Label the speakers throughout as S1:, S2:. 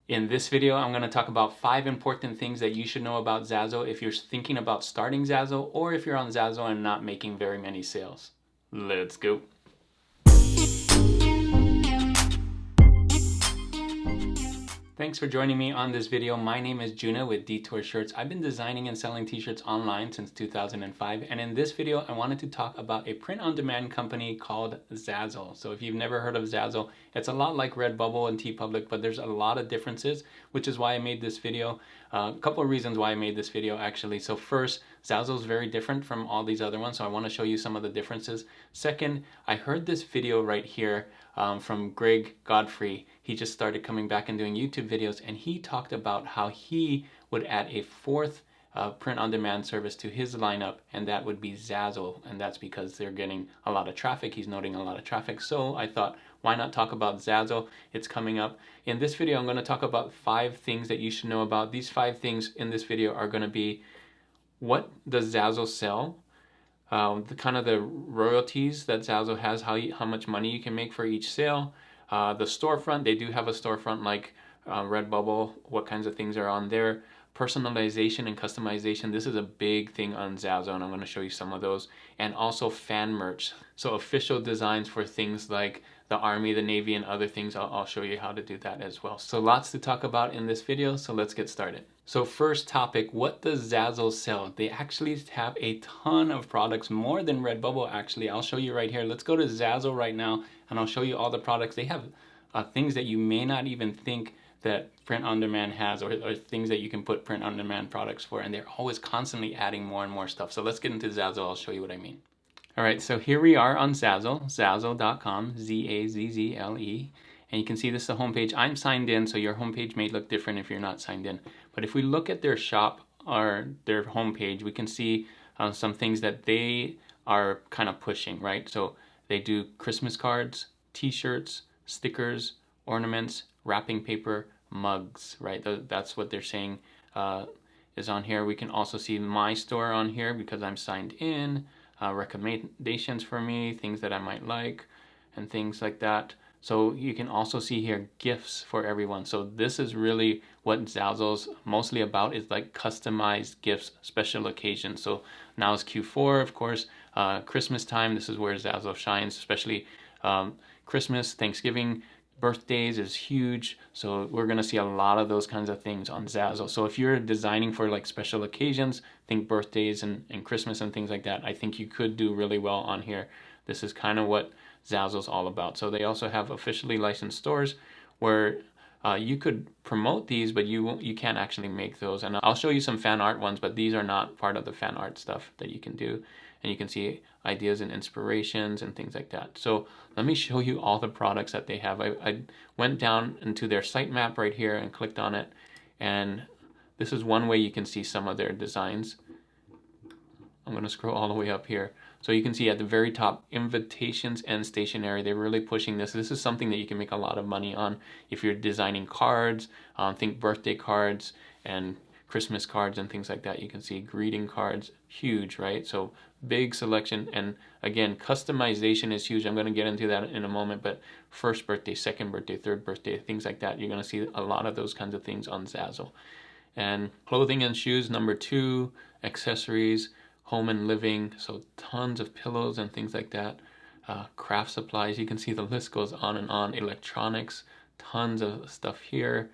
S1: In this video, I'm going to talk about 5 important things that you should know about Zazzle if you're thinking about starting Zazzle or if you're on Zazzle and not making very many sales. Let's go. Thanks for joining me on this video. My name is Juna with Detour Shirts. I've been designing and selling t-shirts online since 2005, and in this video I wanted to talk about a print-on-demand company called Zazzle. So if you've never heard of Zazzle, it's a lot like Redbubble and TeePublic, but there's a lot of differences, which is why I made this video. A couple of reasons why I made this video actually. So first, Zazzle is very different from all these other ones, so I want to show you some of the differences. Second, I heard this video right here from Greg Godfrey. He just started coming back and doing YouTube videos, and he talked about how he would add a fourth print-on-demand service to his lineup, and that would be Zazzle, and that's because they're getting a lot of traffic. He's noting a lot of traffic, so I thought, why not talk about Zazzle? It's coming up. In this video, I'm going to talk about 5 things that you should know about. These 5 things in this video are going to be: what does Zazzle sell? The kind of the royalties that Zazzle has, how much money you can make for each sale. The storefront, they do have a storefront like Redbubble, what kinds of things are on there. Personalization and customization, this is a big thing on Zazzle, and I'm going to show you some of those. And also fan merch, so official designs for things like the Army, the Navy, and other things. I'll show you how to do that as well. So lots to talk about in this video, so let's get started. So first topic, what does Zazzle sell? They actually have a ton of products, more than Redbubble actually. I'll show you right here. Let's go to Zazzle right now, and I'll show you all the products. They have things that you may not even think that print-on-demand has, or things that you can put print-on-demand products for, and they're always constantly adding more and more stuff. So let's get into Zazzle. I'll show you what I mean. All right, so here we are on Zazzle, zazzle.com, Z-A-Z-Z-L-E, and you can see this is the homepage. I'm signed in, so your homepage may look different if you're not signed in. But if we look at their shop or their homepage, we can see some things that they are kind of pushing, right? So they do Christmas cards, t-shirts, stickers, ornaments, wrapping paper, mugs, right? That's what they're saying is on here. We can also see my store on here because I'm signed in, recommendations for me, things that I might like, and things like that. So you can also see here gifts for everyone. So this is really what Zazzle's mostly about, is like customized gifts, special occasions. So now it's Q4, of course, Christmas time. This is where Zazzle shines, especially Christmas, Thanksgiving, birthdays is huge. So we're going to see a lot of those kinds of things on Zazzle. So if you're designing for like special occasions, think birthdays and Christmas and things like that, I think you could do really well on here. This is kind of what Zazzle's all about. So they also have officially licensed stores where you could promote these, but you can't actually make those. And I'll show you some fan art ones, but these are not part of the fan art stuff that you can do. And you can see ideas and inspirations and things like that. So let me show you all the products that they have. I went down into their sitemap right here and clicked on it. And this is one way you can see some of their designs. I'm going to scroll all the way up here. So you can see at the very top, invitations and stationery. They're really pushing this. This is something that you can make a lot of money on if you're designing cards. Think birthday cards and Christmas cards and things like that. You can see greeting cards, huge, right? So big selection. And again, customization is huge. I'm going to get into that in a moment, but first birthday, second birthday, third birthday, things like that. You're going to see a lot of those kinds of things on Zazzle. And clothing and shoes, number 2, accessories, home and living, so tons of pillows and things like that. Craft supplies, you can see the list goes on and on. Electronics, tons of stuff here.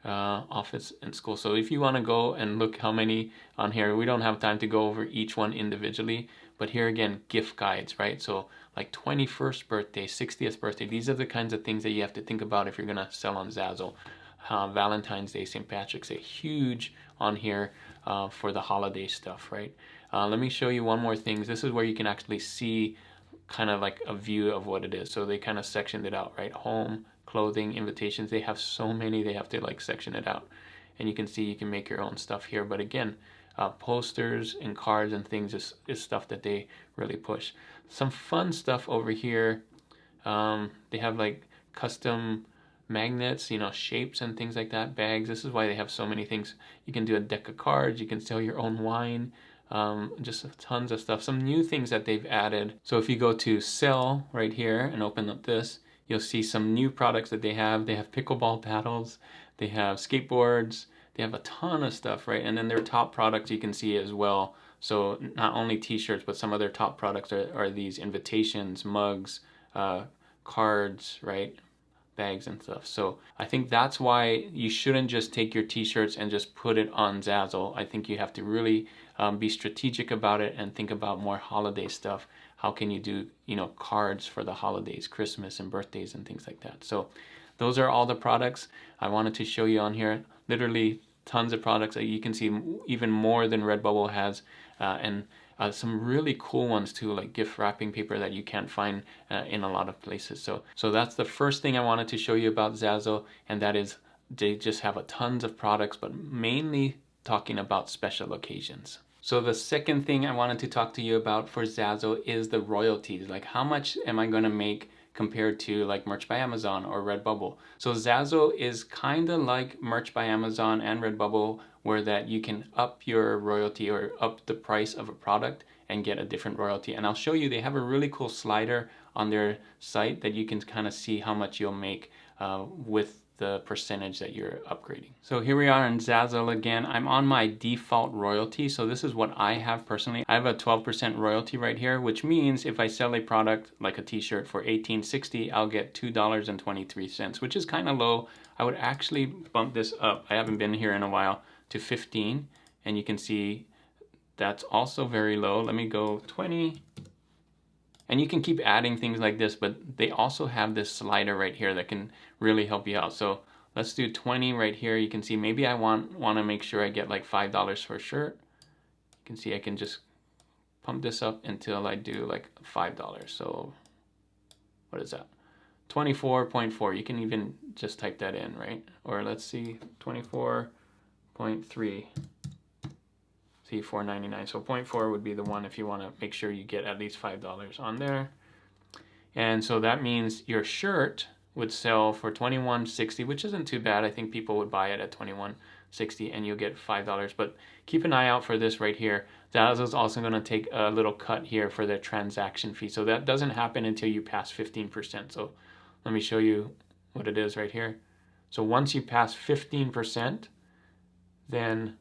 S1: Office and school. So if you want to go and look how many on here, we don't have time to go over each one individually, but here again, gift guides, right? So like 21st birthday, 60th birthday, these are the kinds of things that you have to think about if you're going to sell on Zazzle. Valentine's Day, St. Patrick's Day, huge on here for the holiday stuff, right? Let me show you one more thing. This is where you can actually see kind of like a view of what it is. So they kind of sectioned it out, right? Home, clothing, invitations. They have so many, they have to like section it out. And you can see you can make your own stuff here. But again, posters and cards and things is stuff that they really push. Some fun stuff over here. They have like custom magnets, shapes and things like that, bags. This is why they have so many things. You can do a deck of cards, you can sell your own wine, just tons of stuff. Some new things that they've added. So if you go to sell right here and open up this, you'll see some new products that they have. They have pickleball paddles, they have skateboards, they have a ton of stuff, right? And then their top products you can see as well. So not only t-shirts, but some of their top products are these invitations, mugs, cards, right? Bags and stuff. So I think that's why you shouldn't just take your t-shirts and just put it on Zazzle. I think you have to really be strategic about it and think about more holiday stuff. How can you do, cards for the holidays, Christmas and birthdays and things like that. So those are all the products I wanted to show you on here. Literally tons of products. You can see even more than Redbubble has, and some really cool ones too, like gift wrapping paper that you can't find in a lot of places. So that's the first thing I wanted to show you about Zazzle, and that is they just have a tons of products, but mainly talking about special occasions. So the second thing I wanted to talk to you about for Zazzle is the royalties. Like, how much am I going to make compared to like Merch by Amazon or Redbubble? So Zazzle is kind of like Merch by Amazon and Redbubble, where that you can up your royalty or up the price of a product and get a different royalty. And I'll show you, they have a really cool slider on their site that you can kind of see how much you'll make with the percentage that you're upgrading. So here we are in Zazzle again. I'm on my default royalty. So this is what I have personally. I have a 12% royalty right here, which means if I sell a product like a t-shirt for $18.60, I'll get $2.23, which is kind of low. I would actually bump this up. I haven't been here in a while, to 15, and you can see that's also very low. Let me go 20. And you can keep adding things like this, but they also have this slider right here that can really help you out. So let's do 20 right here. You can see maybe I want to make sure I get like $5 for a shirt. You can see I can just pump this up until I do like $5. So what is that? 24.4. You can even just type that in, right? Or let's see, 24.3. See, $4.99. So 0.4 would be the one if you want to make sure you get at least $5 on there. And so that means your shirt would sell for $21.60, which isn't too bad. I think people would buy it at $21.60 and you'll get $5. But keep an eye out for this right here. Zazzle's also going to take a little cut here for the transaction fee. So that doesn't happen until you pass 15%. So let me show you what it is right here. So once you pass 15%, then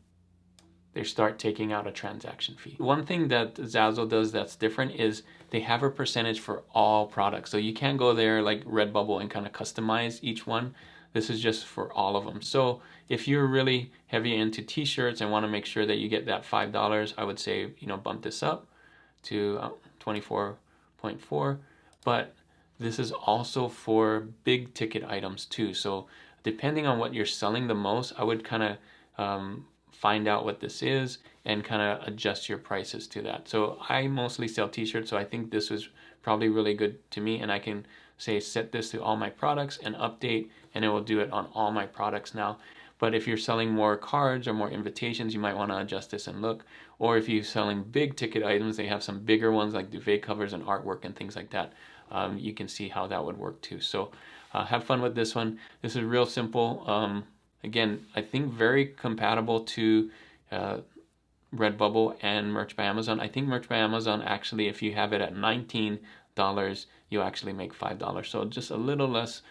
S1: they start taking out a transaction fee. One thing that Zazzle does that's different is they have a percentage for all products. So you can't go there like Redbubble and kind of customize each one. This is just for all of them. So if you're really heavy into t-shirts and want to make sure that you get that $5, I would say, bump this up to 24.4. But this is also for big ticket items too. So depending on what you're selling the most, I would kind of find out what this is and kind of adjust your prices to that. So I mostly sell t-shirts, so I think this was probably really good to me, and I can say set this to all my products and update, and it will do it on all my products now. But if you're selling more cards or more invitations, you might want to adjust this and look. Or if you're selling big ticket items, they have some bigger ones like duvet covers and artwork and things like that. You can see how that would work too. So have fun with this one. This is real simple. Again, I think very compatible to Redbubble and Merch by Amazon. I think Merch by Amazon, actually, if you have it at $19, you actually make $5. So just a little less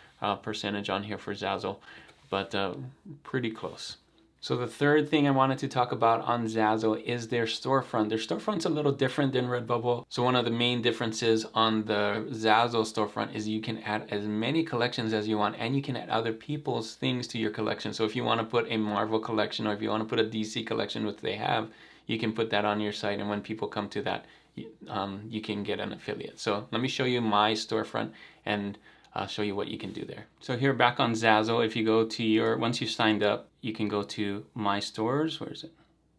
S1: percentage on here for Zazzle, but pretty close. So the third thing I wanted to talk about on Zazzle is their storefront. Their storefront's a little different than Redbubble. So one of the main differences on the Zazzle storefront is you can add as many collections as you want, and you can add other people's things to your collection. So if you want to put a Marvel collection, or if you want to put a DC collection, which they have, you can put that on your site, and when people come to that, you can get an affiliate. So let me show you my storefront and I'll show you what you can do there. So here back on Zazzle, if you go to once you've signed up, you can go to My Stores. Where is it?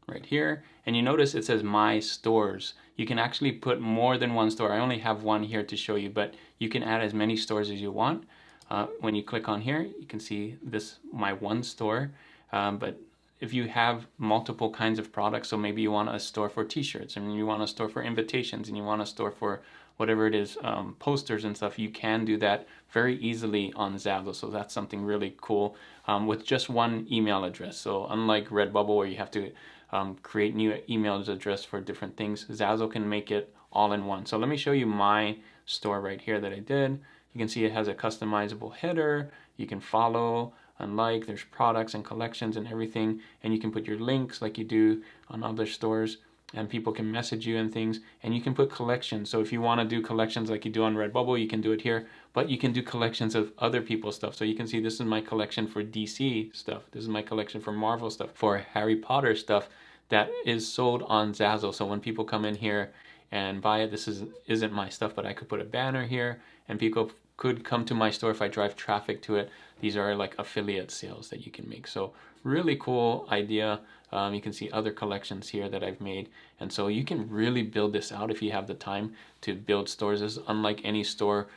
S1: Right here. And you notice it says My Stores. You can actually put more than one store. I only have one here to show you, but you can add as many stores as you want. When you click on here, you can see this, my one store. But if you have multiple kinds of products, so maybe you want a store for t-shirts, and you want a store for invitations, and you want a store for whatever it is, posters and stuff, you can do that very easily on Zazzle. So that's something really cool with just one email address. So unlike Redbubble, where you have to create new email address for different things, Zazzle can make it all in one. So let me show you my store right here that I did. You can see it has a customizable header. You can follow and like. There's products and collections and everything, and you can put your links like you do on other stores, and people can message you and things, and you can put collections. So if you want to do collections like you do on Redbubble, you can do it here, but you can do collections of other people's stuff. So you can see this is my collection for DC stuff. This is my collection for Marvel stuff, for Harry Potter stuff that is sold on Zazzle. So when people come in here and buy it, isn't my stuff, but I could put a banner here and people could come to my store if I drive traffic to it. These are like affiliate sales that you can make. So really cool idea. You can see other collections here that I've made. And so you can really build this out if you have the time to build stores. This is unlike any store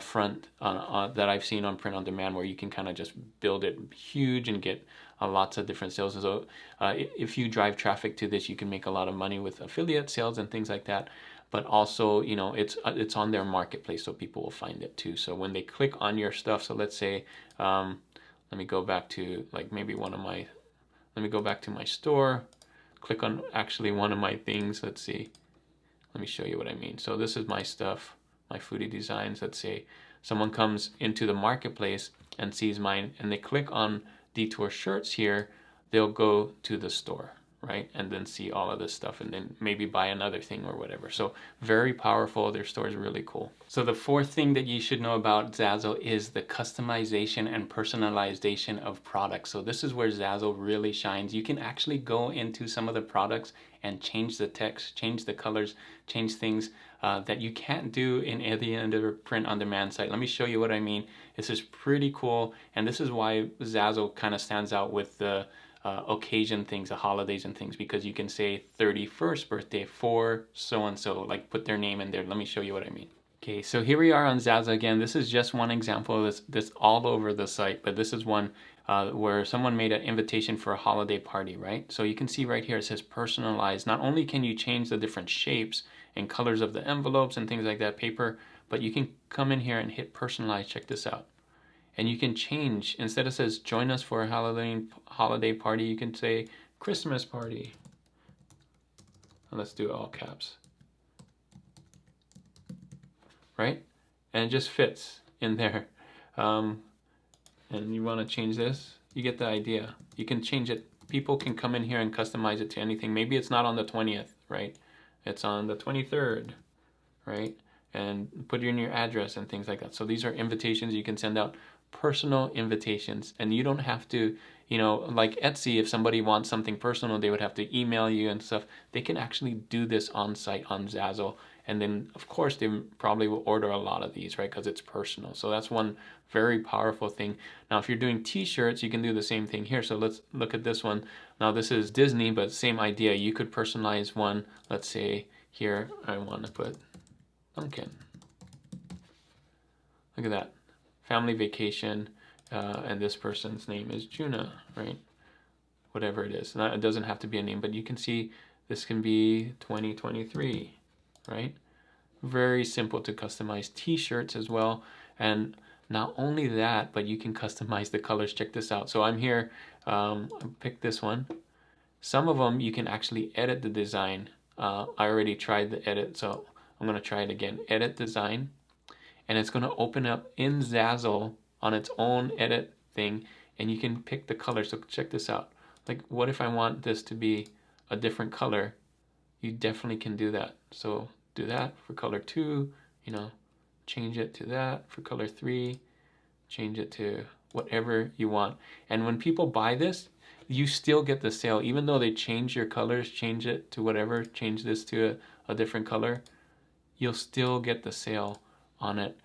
S1: front that I've seen on print on demand, where you can kind of just build it huge and get lots of different sales. So if you drive traffic to this, you can make a lot of money with affiliate sales and things like that. But also, you know, it's on their marketplace, so people will find it too. So when they click on your stuff, so let's say, let me go back to like maybe let me go back to my store, click on actually one of my things. Let's see, let me show you what I mean. So this is my stuff, my foodie designs. Let's say someone comes into the marketplace and sees mine and they click on Detour Shirts here, they'll go to the store, right? And then see all of this stuff and then maybe buy another thing or whatever. So very powerful. Their store is really cool. So the fourth thing that you should know about Zazzle is the customization and personalization of products. So this is where Zazzle really shines. You can actually go into some of the products and change the text, change the colors, change things that you can't do in any other print on demand site. Let me show you what I mean. This is pretty cool. And this is why Zazzle kind of stands out with the occasion things, the holidays and things, because you can say 31st birthday for so-and-so, like put their name in there. Let me show you what I mean. Okay, so here we are on Zazzle again. This is just one example of this all over the site, but this is one where someone made an invitation for a holiday party, right? So you can see right here, it says personalized. Not only can you change the different shapes and colors of the envelopes and things like that, paper, but you can come in here and hit personalize. Check this out. And you can change, instead it says join us for a holiday party, you can say Christmas party. And let's do all caps. Right? And it just fits in there. And you want to change this, you get the idea. You can change it. People can come in here and customize it to anything. Maybe it's not on the 20th, right? It's on the 23rd, right? And put in your address and things like that. So these are invitations you can send out, personal invitations, and you don't have to, you know, like Etsy, if somebody wants something personal, they would have to email you and stuff. They can actually do this on site on Zazzle, and then of course they probably will order a lot of these, right, because it's personal. So that's one very powerful thing. Now if you're doing t-shirts, you can do the same thing here. So let's look at this one. Now this is Disney, but same idea. You could personalize one. Let's say here I want to put Duncan. Look at that. Family vacation, and this person's name is Juna, right? Whatever it is. It doesn't have to be a name, but you can see this can be 2023, right? Very simple to customize. T-shirts as well. And not only that, but you can customize the colors. Check this out. So I'm here, I picked this one. Some of them you can actually edit the design. I already tried the edit, so I'm going to try it again. Edit design. And it's going to open up in Zazzle on its own edit thing, and you can pick the color. So check this out. Like, what if I want this to be a different color? You definitely can do that. So do that for color 2, you know, change it to that. For color 3, change it to whatever you want. And when people buy this, you still get the sale. Even though they change your colors, change it to whatever, change this to a different color, you'll still get the sale on it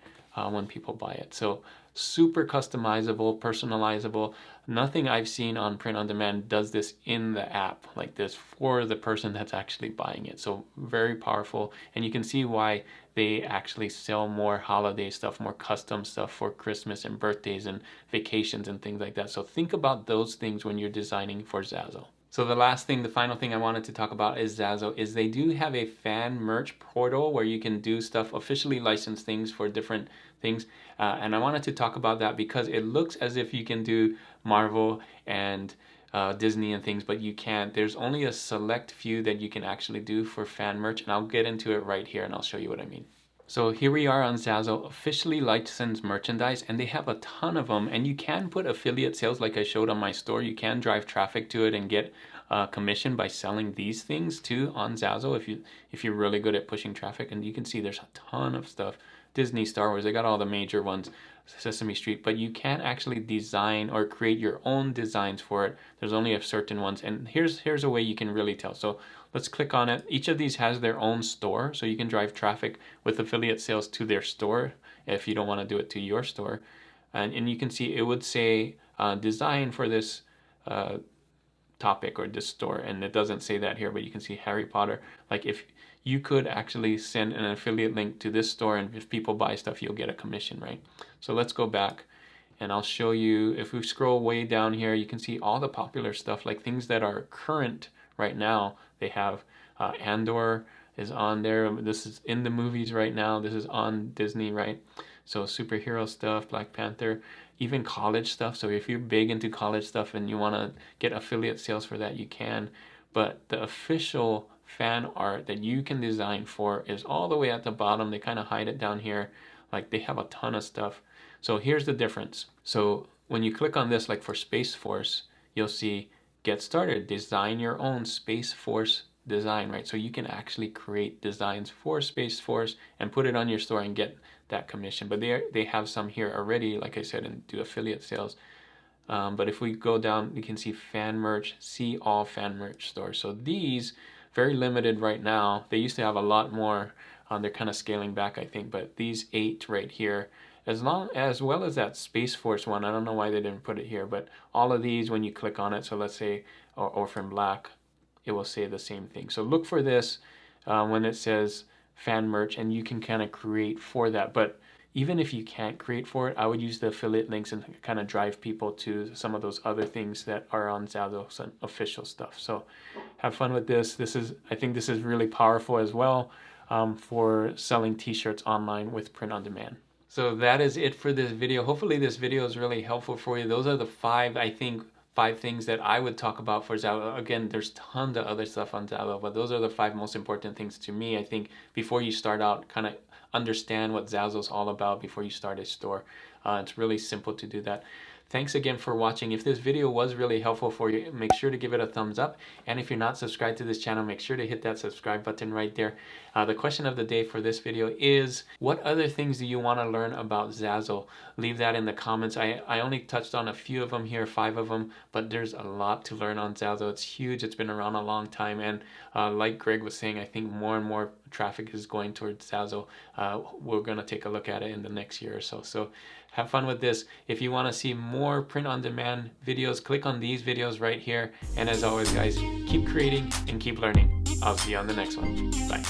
S1: when people buy it. So super customizable, personalizable. Nothing I've seen on print on demand does this in the app like this for the person that's actually buying it. So very powerful, and you can see why they actually sell more holiday stuff, more custom stuff for Christmas and birthdays and vacations and things like that. So think about those things when you're designing for Zazzle. So the last thing, the final thing I wanted to talk about is Zazzle, is they do have a fan merch portal where you can do stuff, officially licensed things for different things. And I wanted to talk about that because it looks as if you can do Marvel and Disney and things, but you can't. There's only a select few that you can actually do for fan merch, and I'll get into it right here and I'll show you what I mean. So here we are on Zazzle, officially licensed merchandise, and they have a ton of them. And you can put affiliate sales like I showed on my store. You can drive traffic to it and get commission by selling these things too on Zazzle if you're really good at pushing traffic. And you can see there's a ton of stuff. Disney, Star Wars, they got all the major ones, Sesame Street, but you can actually design or create your own designs for it. There's only a certain ones, and here's a way you can really tell. So let's click on it. Each of these has their own store, so you can drive traffic with affiliate sales to their store if you don't want to do it to your store. And you can see it would say design for this topic or this store, and it doesn't say that here, but you can see Harry Potter. Like if you could actually send an affiliate link to this store, and if people buy stuff, you'll get a commission, right? So let's go back and I'll show you. If we scroll way down here, you can see all the popular stuff, like things that are current right now. They have Andor is on there. This is in the movies right now. This is on Disney, right? So superhero stuff, Black Panther, even college stuff. So if you're big into college stuff and you want to get affiliate sales for that, you can. But the official fan art that you can design for is all the way at the bottom. They kind of hide it down here. Like they have a ton of stuff. So here's the difference. So when you click on this, like for Space Force, you'll see get started, design your own Space Force design, right? So you can actually create designs for Space Force and put it on your store and get that commission. But they have some here already, like I said, and do affiliate sales. But if we go down, you can see fan merch, see all fan merch stores. So these, very limited right now. They used to have a lot more. They're kind of scaling back, I think, but these 8 right here, as well as that Space Force one, I don't know why they didn't put it here, but all of these, when you click on it, so let's say Orphan Black, it will say the same thing. So look for this when it says fan merch, and you can kind of create for that. But even if you can't create for it, I would use the affiliate links and kind of drive people to some of those other things that are on Zazzle, some official stuff. So have fun with this. I think this is really powerful as well for selling t-shirts online with print on demand. So that is it for this video. Hopefully this video is really helpful for you. Those are the 5 things that I would talk about for Zazzle. Again, there's tons of other stuff on Zazzle, but those are the 5 most important things to me. I think before you start out, kind of understand what Zazzle is all about before you start a store. It's really simple to do that. Thanks again for watching. If this video was really helpful for you, make sure to give it a thumbs up. And if you're not subscribed to this channel, make sure to hit that subscribe button right there. The question of the day for this video is, what other things do you want to learn about Zazzle? Leave that in the comments. I only touched on a few of them here, 5 of them, but there's a lot to learn on Zazzle. It's huge. It's been around a long time. And like Greg was saying, I think more and more traffic is going towards Zazzle. We're going to take a look at it in the next year or so. So have fun with this. If you want to see more print-on-demand videos, click on these videos right here. And as always, guys, keep creating and keep learning. I'll see you on the next one. Bye.